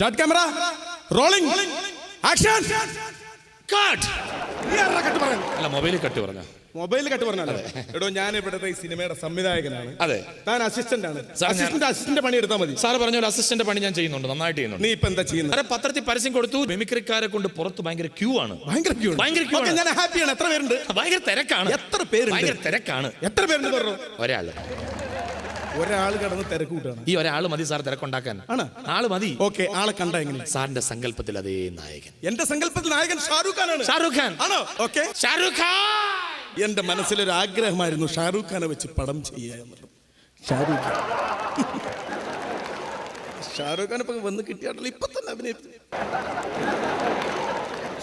Start camera. Rolling. Action. Cut. അല്ല മൊബൈലിൽ cut പറഞ്ഞ മൊബൈലിൽ കട്ട് പറഞ്ഞാലേ എടോ ഞാൻ ഇവിടുത്തെ ഈ സിനിമയുടെ സംവിധായകനാണ്. അതെ, താൻ അസിസ്റ്റന്റ് ആണ്. അസിസ്റ്റന്റ് പണി എടുത്താൽ മതി. സാറ് പറഞ്ഞ അസിസ്റ്റന്റ് പണി ഞാൻ ചെയ്യുന്നുണ്ട്, നന്നായിട്ട് ചെയ്യുന്നുണ്ട്. നീ ഇപ്പൊ എന്താ ചെയ്യുന്നത്? പത്രത്തിൽ പരസ്യം കൊടുത്തു, മിമിക്രിക്കാരെ കൊണ്ട് പുറത്ത് ഭയങ്കര ക്യൂ ആണ്. ഭയങ്കര ക്യൂ. ഞാൻ ഹാപ്പിയാണ്. എത്ര പേരുണ്ട്? ഭയങ്കര തിരക്കാണ്. എത്ര പേര്? ഭയങ്കര തിരക്കാണ്. എത്ര പേരുണ്ട് പറഞ്ഞു? ഒരാള് കിടന്ന് തിരക്ക് കൂട്ടാണ്. ഈ ഒരാള് മതി സാർ തിരക്കുണ്ടാക്കാൻ. ആള് മതി. ഓക്കെ, ആളെ കണ്ട എങ്ങനെ? സാറിന്റെ സങ്കല്പത്തിൽ അതേ നായകൻ. എന്റെ സങ്കല്പത്തിൽ നായകൻ ഷാരൂഖ് ഖാനാണ്. ഷാരൂഖ് ഖാൻ ആണോ? ഓക്കെ, ഷാരൂഖ് ഖാൻ. എന്റെ മനസ്സിലൊരു ആഗ്രഹമായിരുന്നു ഷാരൂഖ് ഖാനെ വെച്ച് പടം ചെയ്യുക. ഷാരൂഖ് ഖാൻ ഇപ്പൊ വന്ന് കിട്ടിയാണല്ലോ, ഇപ്പൊ തന്നെ അഭിനയിച്ചു.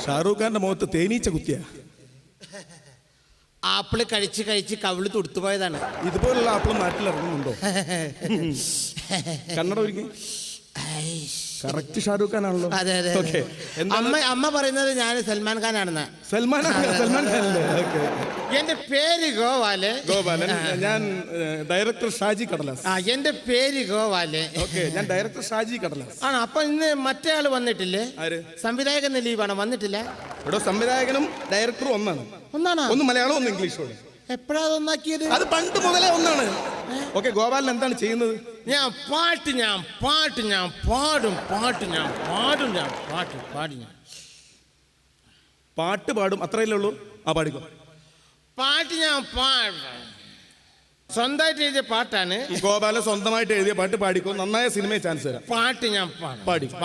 ഷാരൂഖ് ഖാന്റെ മുഖത്ത് തേനീച്ച കുത്തിയ ആപ്പിള് കഴിച്ച് കഴിച്ച് കവിള് തുടുത്തുപോയതാണ്. ഇതുപോലുള്ള ആപ്പിൾ നാട്ടിൽ ഇറങ്ങുന്നുണ്ടോ? കന്നഡ ഒരിക്കൽ കറക്റ്റ് ഷാരൂഖ് ഖാൻ ആണല്ലോ. അതെ അതെ. അമ്മ പറയുന്നത് ഞാൻ സൽമാൻ ഖാൻ ആണെന്ന്. സൽമാൻ ഖാനല്ലേ? എന്റെ പേര് ഗോപാലൻ. ഞാൻ ഡയറക്ടർ ഷാജി കടലാസ്. എന്റെ പേര് ഗോപാലൻ. ഓക്കെ, ഞാൻ ഡയറക്ടർ ഷാജി കടലാസ് ആണോ? അപ്പൊ ഇന്ന് മറ്റേ ആള് വന്നിട്ടില്ലേ? ആര്? സംവിധായകൻ ലീവാണ്, വന്നിട്ടില്ല. ഇവിടെ സംവിധായകനും ഡയറക്ടറും ഒന്നാണോ? ഒന്ന് മലയാളം, ഒന്ന് ഇംഗ്ലീഷും. എപ്പോഴാ ഒന്നാക്കിയത്? അത് പണ്ട് മുതലേ ഒന്നാണ്. ഓക്കെ, ഗോപാലൻ എന്താണ് ചെയ്യുന്നത്? ഞാൻ പാട്ട് പാടും, അത്രയല്ലേ ഉള്ളൂ. പാടിക്കോ. പാട്ട് ഞാൻ സ്വന്തമായിട്ട് എഴുതിയ പാട്ടാണ്. ഗോപാലൻ സ്വന്തമായിട്ട് എഴുതിയ പാട്ട് പാടിക്കോ. നന്നായ സിനിമയെ ചാൻസ് തരാം. പാട്ട് ഞാൻ പാടിക്കോ.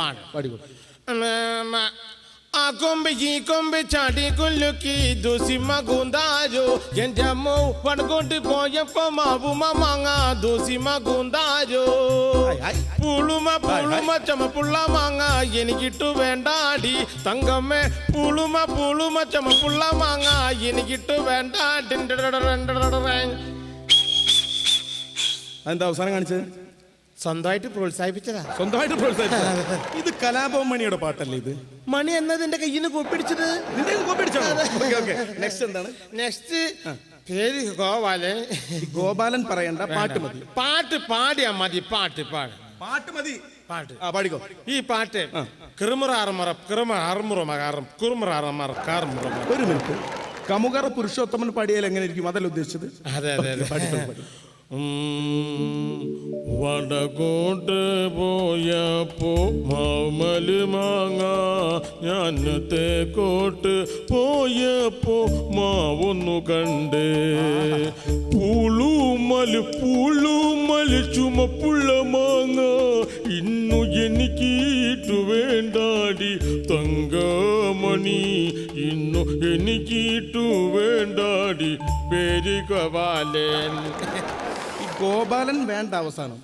ആ കൊമ്പ് ഈ കൊമ്പ് ചാടി കൊല്ലുക്കി ദോസിമ ഗുന്താരോ എന്റെ അമ്മ പടകൊണ്ട് പോയപ്പോ മാവുമ മാങ്ങ ദോസിമ ഗുന്താരോ പുളുമ ചമപ്പുള്ള മാങ്ങ എനിക്കിട്ടു വേണ്ടാടി തങ്കമ്മേ പുളുമ ചമപ്പുള്ള മാങ്ങ എനിക്കിട്ടു വേണ്ടാടി. അതെന്താ അവസാനം കാണിച്ചത്? സ്വന്തമായിട്ട് പ്രോത്സാഹിപ്പിച്ചതാ. ഇത് കലാഭവൻ മണിയുടെ പാട്ടല്ലേ? ഇത് മണി എന്നതിന്റെ കയ്യിൽ നിന്ന് കോപ്പിടിച്ചത്. നെക്സ്റ്റ് എന്താണ്? നെക്സ്റ്റ് പേര് ഗോപാലൻ. ഗോപാലൻ പറയണ്ട, പാട്ട് മതി. പാട്ട് പാടിയാ മതി. പാട്ട് മതി. പാടിക്കോ. ഈ പാട്ട് ഒരു മിനിറ്റ്. കമുകറ പുരുഷോത്തമൻ പാടിയാൽ എങ്ങനെ ഇരിക്കും? അതല്ല ഉദ്ദേശിച്ചത്. അതെ. വടകോട്ട് പോയപ്പോ മാമല് മാങ്ങ ഞാൻ തേക്കോട്ട് പോയപ്പോ മാവൊന്നു കണ്ടേ പൂളുമല് ചുമപ്പുള്ള മാങ്ങ ഇന്നു എനിക്കീട്ടു വേണ്ടാടി തങ്കമണി ഇന്നു എനിക്കീട്ടു വേണ്ടാടി പേര് ഗോപാലൻ. ഗോപാലൻ വേണ്ട, അവസാനം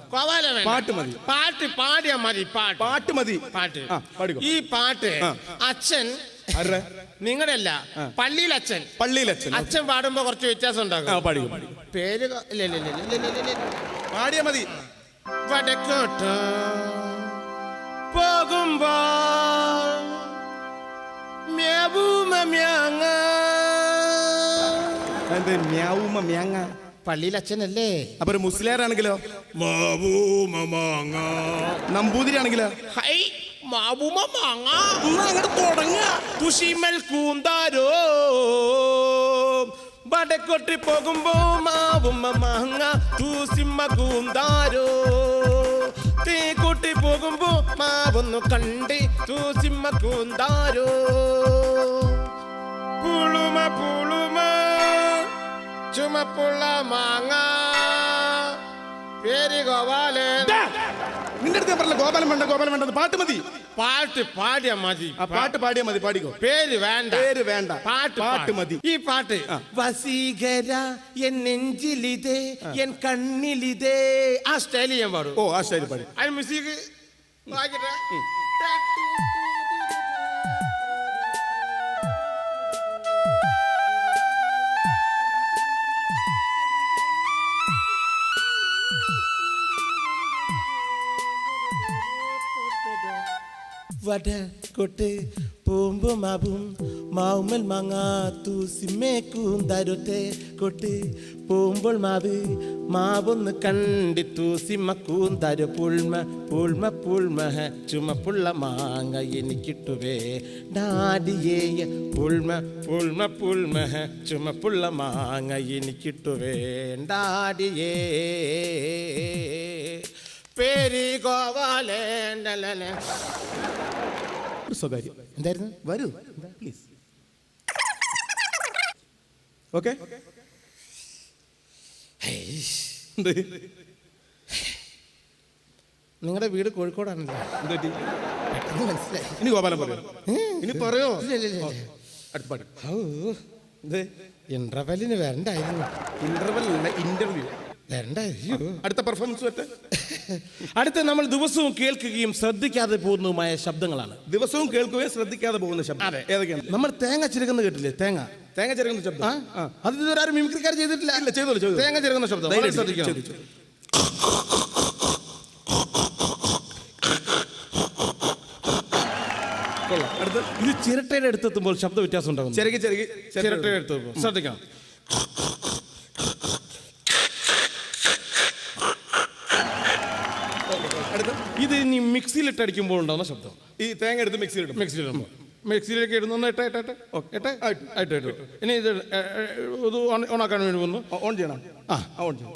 പാട്ട് മതി. പാട്ട് പാടിയാ മതി. പാട്ട് മതി. ഈ പാട്ട് അച്ഛൻ നിങ്ങളുടെ അല്ല, പള്ളിയിൽ അച്ഛൻ പാടുമ്പോ കുറച്ച് വ്യത്യാസം ഉണ്ടാകും. പേര് പാടിയാ മതി. വടക്കോട്ട് പോകുമ്പോ മ്യാങ്ങ പള്ളിയിൽ അച്ഛനല്ലേ? അപ്പൊ ഒരു മുസ്ലിയാരാണെങ്കിലോ? നമ്പൂതിരി ആണെങ്കിലോ? കൂന്താരോ വടക്കോട്ട് പോകുമ്പോ മാവുമ്മ മാങ്ങ തൂസിമ്മ കൂന്താരോ തേക്കൂട്ടി പോകുമ്പോ മാവൊന്നു കണ്ട് തൂസിമ്മ കൂന്താരോ പുളുമ ചുമപ്പുള്ള മാങ്ങ പേര് ഗോപാലൻ. നിന്റെ അടുത്ത് പറഞ്ഞ ഗോപാലൻ വേണ്ട, പാട്ട് മതി. പാട്ട് പാടിയാ മതി. പാടിയാ മതി. പാടിക്കോ. പേര് വേണ്ട. പാട്ട് മതി. ഈ പാട്ട് വസീകര എൻ നെഞ്ചിലിതേ എൻ കണ്ണിലിതേ ആ സ്റ്റൈൽ ഞാൻ പാടും. ആ സ്റ്റൈൽ പാടി. അതിന് മ്യൂസിക് വടക്കോട്ട് പൂമ്പു മാവും മാവുമൽ മാങ്ങ തൂസിമേക്കും തരുത്തെ കൊട്ട് പൂമ്പോൾ മാവ് മാവൊന്ന് കണ്ടിട്ടു സിമ്മക്കൂം തരു പുൾമ പുൾമ പുൾമ ചുമപ്പുള്ള മാങ്ങ എനിക്കിട്ടുവേ ഡാഡിയേ പുൾമ പുൾമ പുൾമ ചുമപ്പുള്ള മാങ്ങ എനിക്കിട്ടുവേ ഡാഡിയേ പേരി ഗോവാലേ സ്വകാര്യം എന്തായിരുന്നു വരൂ പ്ലീസ്. ഓക്കെ നിങ്ങളുടെ വീട് കോഴിക്കോടാണല്ലോ. പെട്ടെന്ന് മനസ്സിലായി. ഇനി ഗോപാലൻ പറയൂ. ഇനി പറയോ? അടുത്ത പാട്ട്. ഇന്റർവെല്ലിന് വരണ്ടായിരുന്നു. ഇന്റർവെൽ അല്ല, ഇന്റർവ്യൂ വരണ്ടായിരുന്നു. അടുത്ത പെർഫോമൻസ് പറ്റേ. അടുത്ത നമ്മൾ ദിവസവും കേൾക്കുകയും ശ്രദ്ധിക്കാതെ പോകുന്നതുമായ ശബ്ദങ്ങളാണ്. ദിവസവും കേൾക്കുകയും ശ്രദ്ധിക്കാതെ പോകുന്ന ശബ്ദം ഏതൊക്കെയാണ്? നമ്മൾ തേങ്ങ ചിരകുന്ന കേട്ടില്ലേ? തേങ്ങ ചെറുക്കുന്ന ശബ്ദം. അത് ഇതുവരെ ആരും മിമിക്രിക്കാർ ചെയ്തിട്ടില്ല. ഇല്ല, ചെയ്തോളൂ. തേങ്ങ ചിരകുന്ന ശബ്ദം വളരെ ശ്രദ്ധിക്കണം. അടുത്ത് ഇത് ചിരട്ടയുടെ അടുത്തെത്തുമ്പോൾ ശബ്ദ വ്യത്യാസം ഉണ്ടാകും. ചിരട്ടയുടെ അടുത്ത് ശ്രദ്ധിക്കണം. ഇത് ഇനി മിക്സിയിലിട്ട് അടിക്കുമ്പോൾ ഉണ്ടാകുന്ന ശബ്ദം. ഈ തേങ്ങ എടുത്ത് മിക്സിയിലിടുമ്പോൾ മിക്സിയിലേക്ക് ഇടുന്ന ഇനി ഇത് ഓണാക്കാൻ വേണ്ടി വന്നു. ഓൺ ചെയ്യണം. ഓൺ ചെയ്യണം.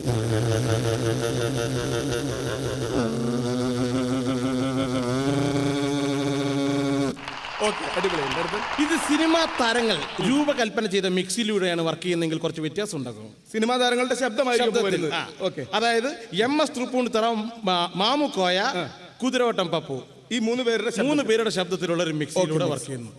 ഇത് സിനിമാ താരങ്ങൾ രൂപകൽപ്പന ചെയ്ത മിക്സിയിലൂടെയാണ് വർക്ക് ചെയ്യുന്നതെങ്കിൽ കുറച്ച് വ്യത്യാസം ഉണ്ടാകും. സിനിമാ താരങ്ങളുടെ ശബ്ദമായിരിക്കും. അതായത് MS തൃപ്പൂണിത്തറ, മാമുക്കോയ, കുതിരവട്ടം പപ്പു, ഈ മൂന്ന് പേരുടെ ശബ്ദത്തിലുള്ള ഒരു മിക്സിയിലൂടെ വർക്ക് ചെയ്യുന്നു.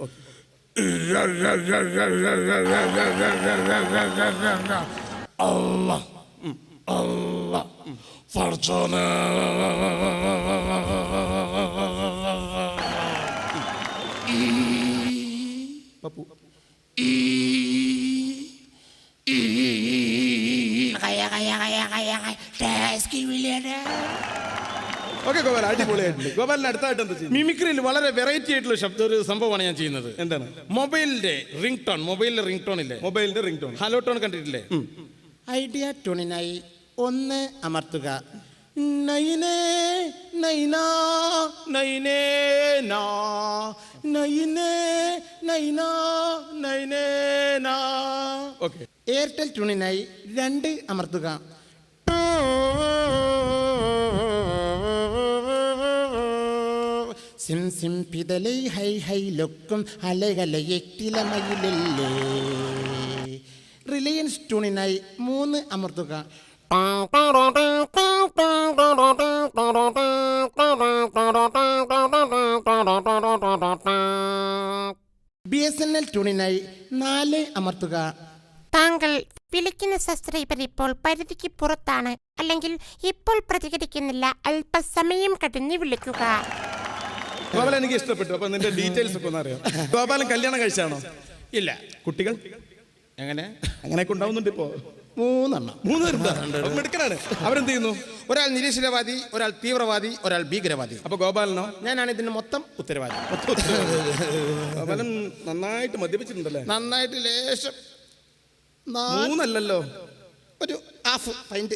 പപ്പു ഓക്കെ ഗോപാൽ, അടിപൊളിയായിട്ടുണ്ട്. ഗോപാലിന് അടുത്തായിട്ട് എന്താ ചെയ്യുന്നത്? മിമിക്രിയിൽ വളരെ വെറൈറ്റി ആയിട്ടുള്ള ഒരു സംഭവമാണ് ഞാൻ ചെയ്യുന്നത്. എന്താണ്? മൊബൈലിന്റെ റിംഗ് ടോൺ ഇല്ലേ? മൊബൈലിന്റെ റിംഗ് ടോൺ, ഹലോ ടോൺ കണ്ടിട്ടില്ലേ? ഐഡിയ ടോണിനായി 1 അമർത്തുക. നൈനേ നൈനാ നൈനേ നാ നൈനേ നൈനാ നൈനേ നാ. ഓക്കെ. എയർടെൽ ട്യൂണിനായി 2 അമർത്തുക. സിം സിം പിതലൈ ഹൈ ഹൈ ലൊക്കും അലകലയെട്ടിലമയിലല്ലേ. റിലയൻസ് ട്യൂണിനായി 3 അമർത്തുക. BSNL ട്യൂണിനായി 4 അമർത്തുക. താങ്കൾ വിളിക്കുന്ന സബ്സ്ക്രൈബർ ഇപ്പോൾ പരിധിക്ക് പുറത്താണ്, അല്ലെങ്കിൽ ഇപ്പോൾ പ്രതികരിക്കുന്നില്ല, അല്പസമയം കഴിഞ്ഞ് വിളിക്കുക. ഗോപാലൻ എനിക്ക് ഇഷ്ടപ്പെട്ടു. അപ്പൊ നിന്റെ ഡീറ്റെയിൽസ് ഒക്കെ ഒന്ന് അറിയാം. ഗോപാലൻ കല്യാണം കഴിച്ചാണോ? ഇല്ല. കുട്ടികൾ അങ്ങനെയൊക്കെ ഉണ്ടാവുന്നുണ്ട് ഇപ്പോ. 3 മിടുക്കനാണ്. അവരെന്ത് ചെയ്യുന്നു? ഒരാൾ നിരീശ്വരവാദി, ഒരാൾ തീവ്രവാദി, ഒരാൾ ഭീകരവാദി. അപ്പൊ ഗോപാലനോ? ഞാനാണ് ഇതിന് മൊത്തം ഉത്തരവാദി. ഗോപാലൻ നന്നായിട്ട് മദ്യപിച്ചിട്ടുണ്ടല്ലേ? നന്നായിട്ട് ലേശം. 3 അല്ലല്ലോ, ഒരു ഹാഫ് പൈന്റ്.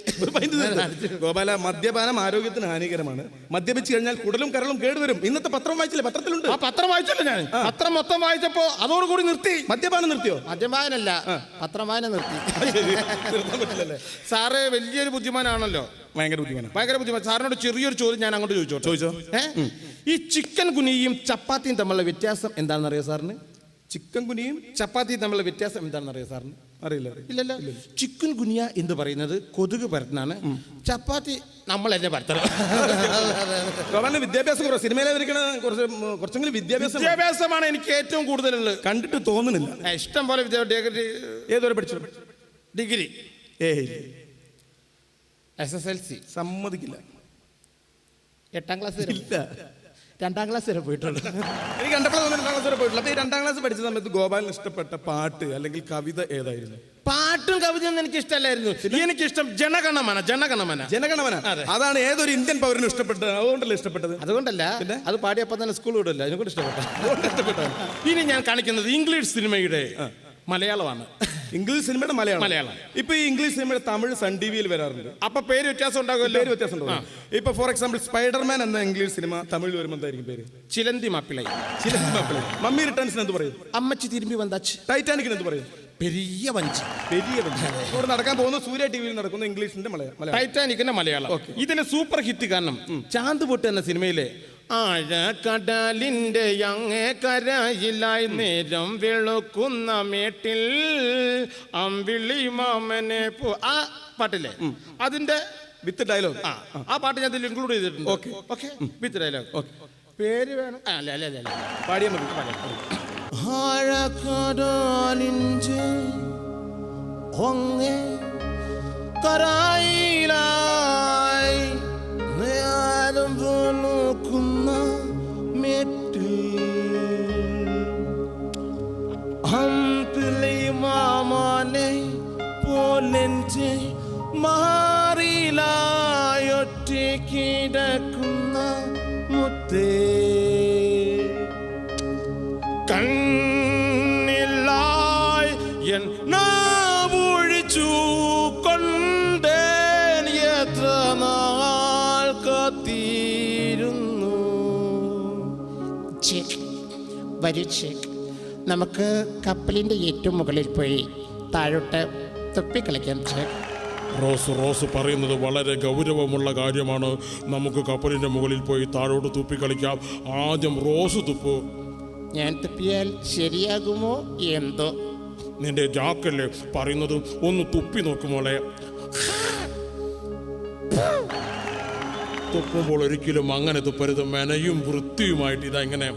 ഗോപാല, മദ്യപാനം ആരോഗ്യത്തിന് ഹാനികരമാണ്. മദ്യപിച്ച് കഴിഞ്ഞാൽ കുടലും കരളും കേടുവരും. ഇന്നത്തെ പത്രം വായിച്ചില്ലേ? പത്രത്തിലുണ്ട്. ആ പത്രം വായിച്ചല്ലോ ഞാൻ. പത്രം മൊത്തം വായിച്ചപ്പോ അതോടുകൂടി നിർത്തി. മദ്യപാനം നിർത്തിയോ? മദ്യപാനല്ല, പത്രം വായന നിർത്തി. നിർത്താൻ പറ്റില്ലല്ലേ? സാറ് വലിയൊരു ബുദ്ധിമാനാണല്ലോ. ഭയങ്കര ബുദ്ധിമാൻ. സാറിനോട് ചെറിയൊരു ചോദ്യം ഞാൻ അങ്ങോട്ട് ചോദിച്ചോ. ഈ ചിക്കൻ കുനിയും ചപ്പാത്തിയും തമ്മിലുള്ള വ്യത്യാസം എന്താണെന്ന് അറിയോ സാറിന്? ചിക്കൻ കുനിയും ചപ്പാത്തിയും തമ്മിലുള്ള വ്യത്യാസം എന്താണെന്ന് അറിയോ സാറിന്? അറിയില്ല. ഇല്ലല്ലോ. ചിക്കൻ കുനിയ എന്ന് പറയുന്നത് കൊതുക് പരത്തുന്നതാണ്. ചപ്പാത്തി നമ്മൾ എന്നെ പരത്തണം. വിദ്യാഭ്യാസം കുറവ്. സിനിമയിലെ കുറച്ചെങ്കിലും വിദ്യാഭ്യാസമാണ് എനിക്ക് ഏറ്റവും കൂടുതലുള്ളത്. കണ്ടിട്ട് തോന്നുന്നില്ല. ഇഷ്ടം പോലെ ഏതുവരെ പഠിച്ചു? ഡിഗ്രി. SSLC. സമ്മതിക്കില്ല. 8ാം ക്ലാസ് വരെ. 2ാം ക്ലാസ് വരെ പോയിട്ടുള്ളൂ. എനിക്ക് കണ്ടപ്പോൾ 2ാം ക്ലാസ് വരെ പോയിട്ടുള്ളൂ. അപ്പൊ ഈ 2ാം ക്ലാസ് പഠിച്ച സമയത്ത് ഗോപാലിന് ഇഷ്ടപ്പെട്ട പാട്ട് അല്ലെങ്കിൽ കവിത ഏതായിരുന്നു? പാട്ടും കവിതയൊന്നും എനിക്ക് ഇഷ്ടമല്ലായിരുന്നു. എനിക്കിഷ്ടം ജനഗണമന. ജനഗണമന അതാണ് ഏതൊരു ഇന്ത്യൻ പൗരനും ഇഷ്ടപ്പെട്ടത്. അതുകൊണ്ടല്ലേ ഇഷ്ടപ്പെട്ടത്? അതുകൊണ്ടല്ല, അത് പാടിയപ്പോൾ തന്നെ സ്കൂൾ വിടില്ല. അതിനെക്കൂടെ ഇഷ്ടപ്പെട്ടു. ഇനി ഞാൻ കാണിക്കുന്നത് ഇംഗ്ലീഷ് സിനിമയുടെ മലയാളമാണ്. ഇംഗ്ലീഷ് സിനിമയുടെ മലയാളം. ഇപ്പൊ ഈ ഇംഗ്ലീഷ് സിനിമയുടെ തമിഴ് സൺ ടി വിയിൽ വരാറുണ്ട്. അപ്പൊ പേര് വ്യത്യാസം ഉണ്ടാകുമല്ലോ. പേര് വ്യത്യാസം ഉണ്ടാവും. ഇപ്പൊ ഫോർ എക്സാമ്പിൾ സ്പൈഡർമാൻ എന്ന ഇംഗ്ലീഷ് സിനിമ തമിഴിൽ വരുമ്പോൾ എന്തായിരിക്കും പേര്? ചിലന്തി മാപ്പിളൈ. മമ്മി റിട്ടേൺസിന് എന്ത് പറയും? അമ്മച്ചി തിരുമ്പി വந்தாச்சு. ടൈറ്റാനിക്കിന് എന്ത് പറയും? പെരിയ വഞ്ചി. ഇവിടെ നടക്കാൻ പോകുന്ന സൂര്യ ടിവിയിൽ നടക്കുന്ന ഇംഗ്ലീഷിന്റെ മലയാളം. ടൈറ്റാനിക്കിന്റെ മലയാളം. ഇതിന് സൂപ്പർ ഹിറ്റ് കാരണം ചാന്ത് പൊട്ട് എന്ന സിനിമയിലെ ആഴക്കടലിന്റെ അങ്ങേ കരയിലായി നേരം വെളുക്കുന്ന മേട്ടിൽ അമ്പിളി മാമനെ ആ പാട്ടില്ലേ, അതിന്റെ വിത്ത് ഡയലോഗ്. ആ പാട്ട് ഞാൻ ഇതിൽ ഇൻക്ലൂഡ് ചെയ്തിട്ടുണ്ട്. ഓക്കെ, വിത്ത് ഡയലോഗ്. പേര് വേണം. അല്ല പാടിയാൽ മതി. ആഴക്കടലിന്റെ അങ്ങേ കരയിലായി നേരം വെളുക്കുന്ന മേട്ടിൽ അമ്പിളി മാമനെ പോലെന്റെ മാറിലായൊറ്റ കിടക്കുന്ന മുത്തേ കണ്ണിലായി എൻ നാവൊഴിച്ചു കൊണ്ടേൻ എത്ര നാൾ കാത്തിരുന്നു. വരൂ ചേക്ക്, നമുക്ക് കപ്പലിന്റെ ഏറ്റവും മുകളിൽ പോയി താഴോട്ട് തുപ്പിക്കളിക്കാം ചേക്ക്. റോസ് പറയുന്നത് വളരെ ഗൗരവമുള്ള കാര്യമാണ്. നമുക്ക് കപ്പലിന്റെ മുകളിൽ പോയി താഴോട്ട് തുപ്പിക്കളിക്കാം. ആദ്യം റോസ് തുപ്പു. ഞാൻ തുപ്പിയാൽ ശരിയാകുമോ എന്തോ? നിന്റെ ജാക്കല്ലേ പറയുന്നത്? ഒന്ന് തുപ്പി നോക്കുമോളെ. തുപ്പുമ്പോൾ ഒരിക്കലും അങ്ങനെ തുപ്പരുത്. മെനയും വൃത്തിയുമായിട്ട് ഇതാ ഇങ്ങനെ